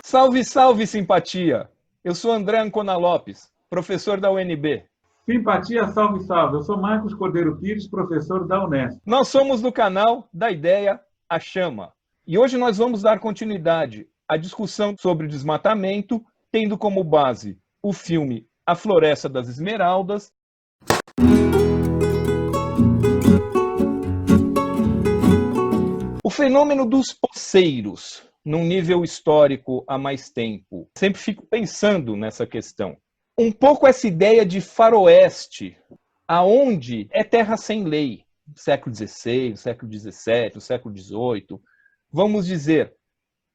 Salve, salve, simpatia! Eu sou André Ancona Lopes, professor da UNB. Simpatia, salve, salve. Eu sou Marcos Cordeiro Pires, professor da Unesp. Nós somos do canal Da Ideia à Chama. E hoje nós vamos dar continuidade à discussão sobre desmatamento, tendo como base o filme A Floresta das Esmeraldas. O fenômeno dos poceiros, num nível histórico há mais tempo. Sempre fico pensando nessa questão. Um pouco essa ideia de faroeste, aonde é terra sem lei, século XVI, século XVII, século XVIII, vamos dizer,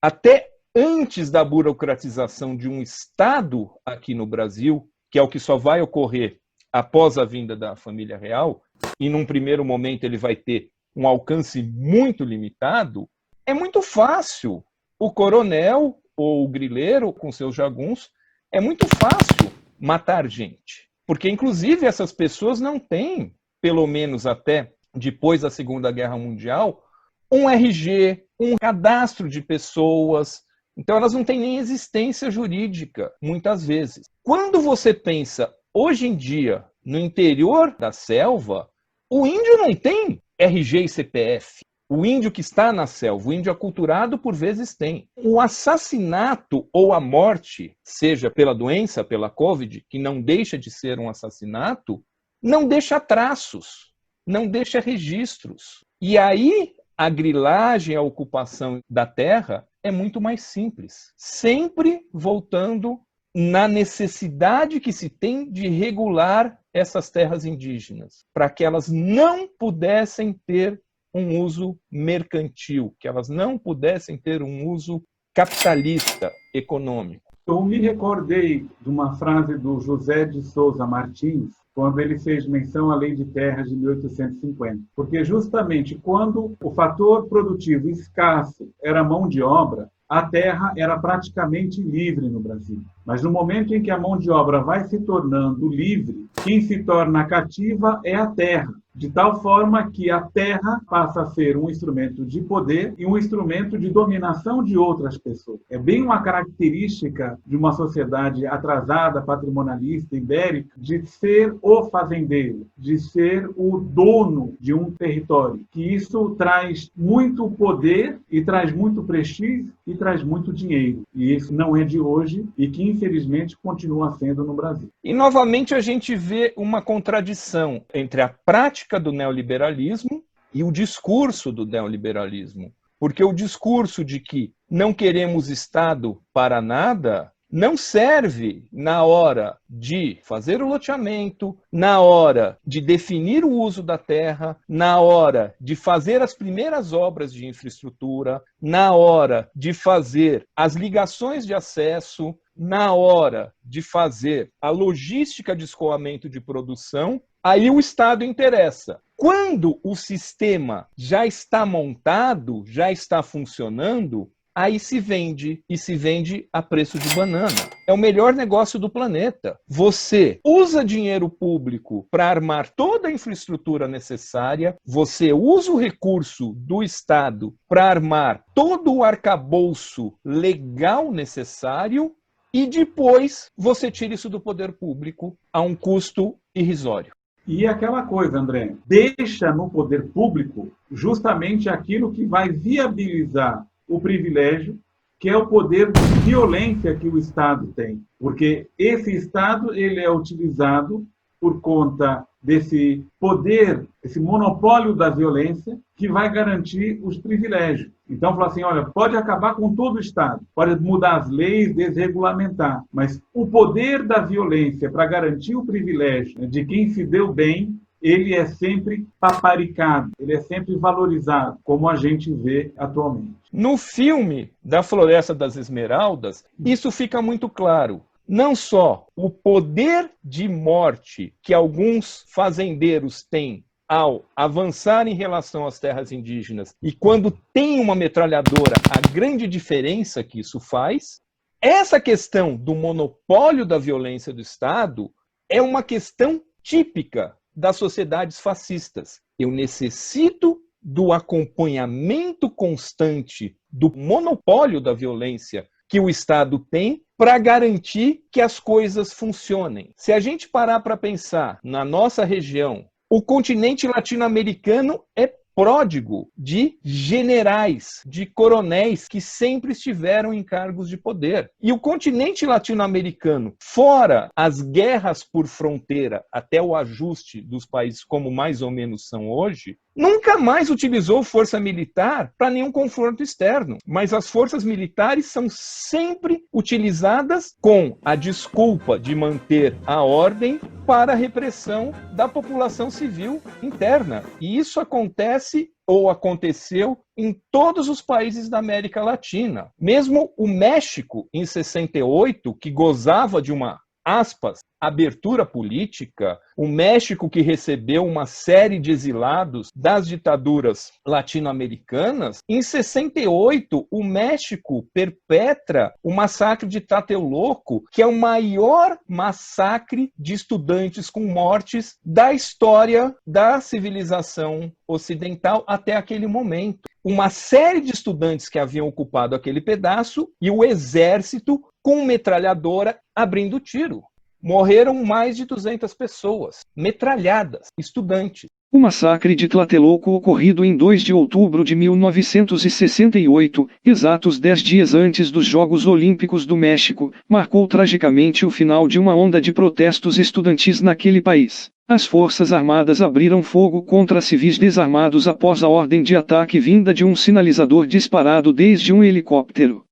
até antes da burocratização de um Estado aqui no Brasil, que é o que só vai ocorrer após a vinda da família real, e num primeiro momento ele vai ter um alcance muito limitado, é muito fácil. O coronel ou o grileiro com seus jagunços, é muito fácil matar gente. Porque, inclusive, essas pessoas não têm, pelo menos até depois da Segunda Guerra Mundial, um RG, um cadastro de pessoas. Então, elas não têm nem existência jurídica, muitas vezes. Quando você pensa, hoje em dia, no interior da selva, o índio não tem RG e CPF. O índio que está na selva, o índio aculturado, por vezes tem. O assassinato ou a morte, seja pela doença, pela Covid, que não deixa de ser um assassinato, não deixa traços, não deixa registros. E aí, a grilagem, a ocupação da terra é muito mais simples. Sempre voltando na necessidade que se tem de regular essas terras indígenas, para que elas não pudessem ter um uso mercantil, que elas não pudessem ter um uso capitalista, econômico. Eu me recordei de uma frase do José de Souza Martins, quando ele fez menção à Lei de Terras de 1850. Porque justamente quando o fator produtivo escasso era mão de obra, a terra era praticamente livre no Brasil. Mas no momento em que a mão de obra vai se tornando livre, quem se torna cativa é a terra. De tal forma que a terra passa a ser um instrumento de poder e um instrumento de dominação de outras pessoas. É bem uma característica de uma sociedade atrasada, patrimonialista, ibérica, de ser o fazendeiro, de ser o dono de um território. Que isso traz muito poder e traz muito prestígio e traz muito dinheiro. E isso não é de hoje e que, infelizmente, continua sendo no Brasil. E, novamente, a gente vê uma contradição entre a prática do neoliberalismo e o discurso do neoliberalismo. Porque o discurso de que não queremos Estado para nada não serve na hora de fazer o loteamento, na hora de definir o uso da terra, na hora de fazer as primeiras obras de infraestrutura, na hora de fazer as ligações de acesso, na hora de fazer a logística de escoamento de produção. Aí o Estado interessa. Quando o sistema já está montado, já está funcionando, aí se vende, e se vende a preço de banana. É o melhor negócio do planeta. Você usa dinheiro público para armar toda a infraestrutura necessária, você usa o recurso do Estado para armar todo o arcabouço legal necessário, e depois você tira isso do poder público a um custo irrisório. E aquela coisa, André, deixa no poder público justamente aquilo que vai viabilizar o privilégio, que é o poder de violência que o Estado tem. Porque esse Estado ele é utilizado por conta desse poder, esse monopólio da violência, que vai garantir os privilégios. Então, fala assim, olha, pode acabar com todo o Estado, pode mudar as leis, desregulamentar, mas o poder da violência para garantir o privilégio de quem se deu bem, ele é sempre paparicado, ele é sempre valorizado, como a gente vê atualmente. No filme da Floresta das Esmeraldas, isso fica muito claro. Não só o poder de morte que alguns fazendeiros têm ao avançar em relação às terras indígenas, e quando tem uma metralhadora, a grande diferença que isso faz, essa questão do monopólio da violência do Estado é uma questão típica das sociedades fascistas. Eu necessito do acompanhamento constante do monopólio da violência que o Estado tem para garantir que as coisas funcionem. Se a gente parar para pensar na nossa região, o continente latino-americano é pródigo de generais, de coronéis que sempre estiveram em cargos de poder. E o continente latino-americano, fora as guerras por fronteira, até o ajuste dos países como mais ou menos são hoje, nunca mais utilizou força militar para nenhum confronto externo. Mas as forças militares são sempre utilizadas com a desculpa de manter a ordem para a repressão da população civil interna. E isso acontece ou aconteceu em todos os países da América Latina. Mesmo o México, em 68, que gozava de uma, aspas, abertura política, o México que recebeu uma série de exilados das ditaduras latino-americanas, em 68 o México perpetra o massacre de Tlatelolco, que é o maior massacre de estudantes com mortes da história da civilização ocidental até aquele momento. Uma série de estudantes que haviam ocupado aquele pedaço e o exército com metralhadora abrindo tiro. Morreram mais de 200 pessoas, metralhadas, estudantes. O massacre de Tlatelolco, ocorrido em 2 de outubro de 1968, exatos 10 dias antes dos Jogos Olímpicos do México, marcou tragicamente o final de uma onda de protestos estudantis naquele país. As Forças Armadas abriram fogo contra civis desarmados após a ordem de ataque vinda de um sinalizador disparado desde um helicóptero.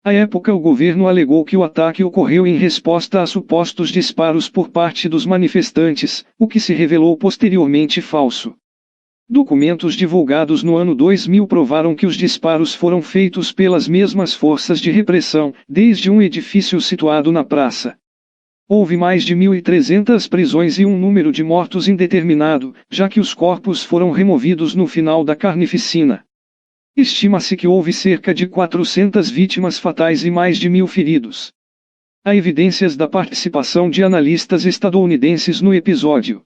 À época, o governo alegou que o ataque ocorreu em resposta a supostos disparos por parte dos manifestantes, o que se revelou posteriormente falso. Documentos divulgados no ano 2000 provaram que os disparos foram feitos pelas mesmas forças de repressão, desde um edifício situado na praça. Houve mais de 1.300 prisões e um número de mortos indeterminado, já que os corpos foram removidos no final da carnificina. Estima-se que houve cerca de 400 vítimas fatais e mais de 1.000 feridos. Há evidências da participação de analistas estadunidenses no episódio.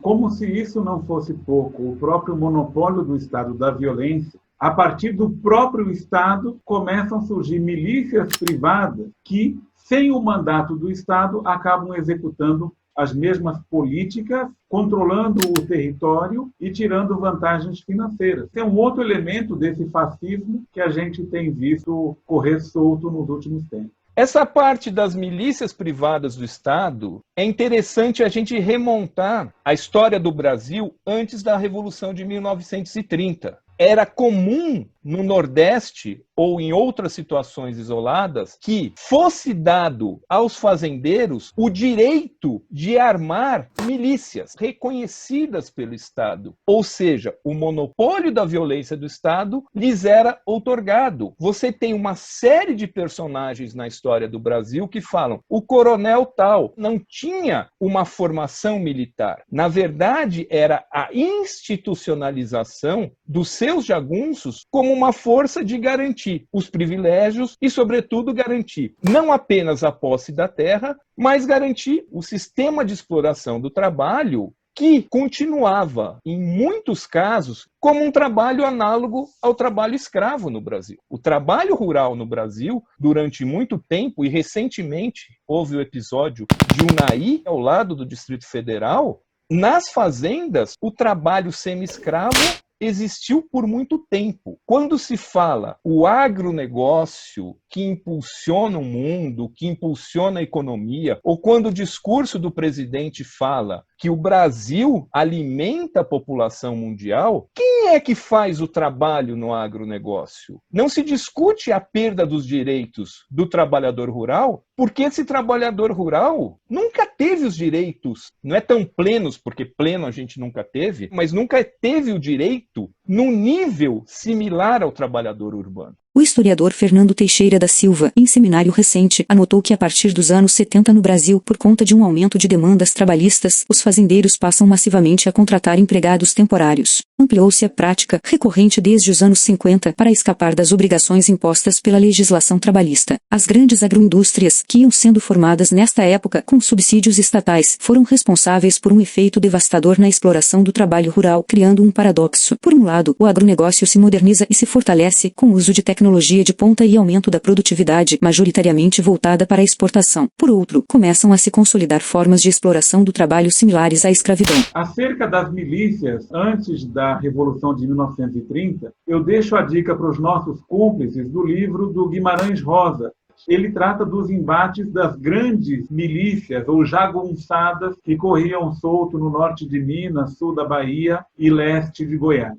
Como se isso não fosse pouco, o próprio monopólio do Estado da violência, a partir do próprio Estado começam a surgir milícias privadas que, sem o mandato do Estado, acabam executando as mesmas políticas, controlando o território e tirando vantagens financeiras. Tem um outro elemento desse fascismo que a gente tem visto correr solto nos últimos tempos. Essa parte das milícias privadas do Estado é interessante a gente remontar a história do Brasil antes da Revolução de 1930. Era comum no Nordeste ou em outras situações isoladas que fosse dado aos fazendeiros o direito de armar milícias reconhecidas pelo Estado. Ou seja, o monopólio da violência do Estado lhes era outorgado. Você tem uma série de personagens na história do Brasil que falam o coronel tal não tinha uma formação militar. Na verdade, era a institucionalização dos seus jagunços como uma força de garantir os privilégios e, sobretudo, garantir não apenas a posse da terra, mas garantir o sistema de exploração do trabalho que continuava, em muitos casos, como um trabalho análogo ao trabalho escravo no Brasil. O trabalho rural no Brasil, durante muito tempo, e recentemente houve o episódio de Unai, ao lado do Distrito Federal, nas fazendas, o trabalho semi-escravo existiu por muito tempo. Quando se fala o agronegócio que impulsiona o mundo, que impulsiona a economia, ou quando o discurso do presidente fala que o Brasil alimenta a população mundial, quem é que faz o trabalho no agronegócio? Não se discute a perda dos direitos do trabalhador rural, porque esse trabalhador rural nunca teve os direitos, não é tão plenos, porque pleno a gente nunca teve, mas nunca teve o direito num nível similar ao trabalhador urbano. O historiador Fernando Teixeira da Silva, em seminário recente, anotou que a partir dos anos 70 no Brasil, por conta de um aumento de demandas trabalhistas, os fazendeiros passam massivamente a contratar empregados temporários. Ampliou-se a prática, recorrente desde os anos 50, para escapar das obrigações impostas pela legislação trabalhista. As grandes agroindústrias, que iam sendo formadas nesta época com subsídios estatais, foram responsáveis por um efeito devastador na exploração do trabalho rural, criando um paradoxo. Por um lado, o agronegócio se moderniza e se fortalece com o uso de tecnologia tecnologia de ponta e aumento da produtividade, majoritariamente voltada para a exportação. Por outro, começam a se consolidar formas de exploração do trabalho similares à escravidão. Acerca das milícias, antes da Revolução de 1930, eu deixo a dica para os nossos cúmplices do livro do Guimarães Rosa. Ele trata dos embates das grandes milícias ou jagunçadas que corriam solto no norte de Minas, sul da Bahia e leste de Goiás.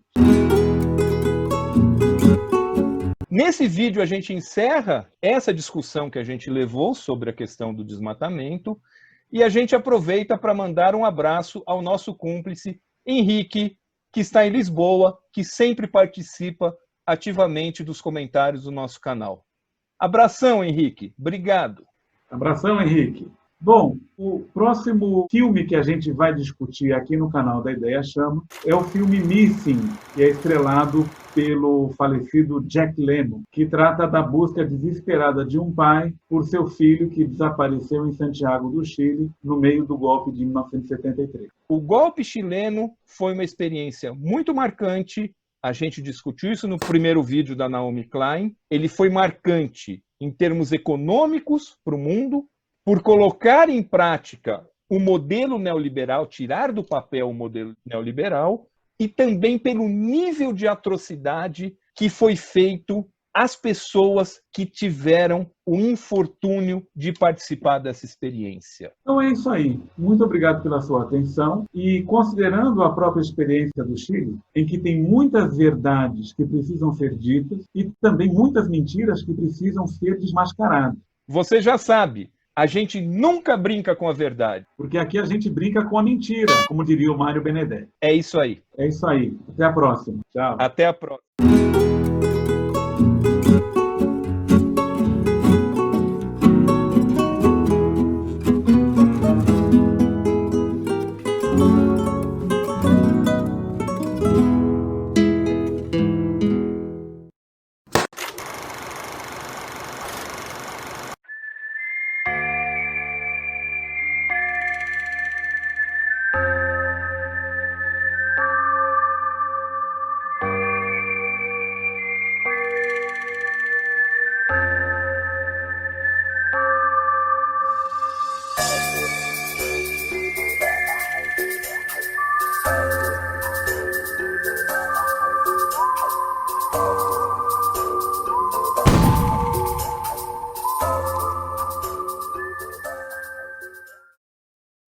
Nesse vídeo a gente encerra essa discussão que a gente levou sobre a questão do desmatamento e a gente aproveita para mandar um abraço ao nosso cúmplice Henrique, que está em Lisboa, que sempre participa ativamente dos comentários do nosso canal. Abração, Henrique. Obrigado. Abração, Henrique. Bom, o próximo filme que a gente vai discutir aqui no canal da Ideia Chama é o filme Missing, que é estrelado pelo falecido Jack Lemmon, que trata da busca desesperada de um pai por seu filho que desapareceu em Santiago do Chile no meio do golpe de 1973. O golpe chileno foi uma experiência muito marcante. A gente discutiu isso no primeiro vídeo da Naomi Klein. Ele foi marcante em termos econômicos para o mundo, por colocar em prática o modelo neoliberal, tirar do papel o modelo neoliberal, e também pelo nível de atrocidade que foi feito às pessoas que tiveram o infortúnio de participar dessa experiência. Então é isso aí. Muito obrigado pela sua atenção. E considerando a própria experiência do Chile, em que tem muitas verdades que precisam ser ditas e também muitas mentiras que precisam ser desmascaradas. Você já sabe, a gente nunca brinca com a verdade. Porque aqui a gente brinca com a mentira, como diria o Mário Benedetti. É isso aí. É isso aí. Até a próxima. Tchau. Até a próxima.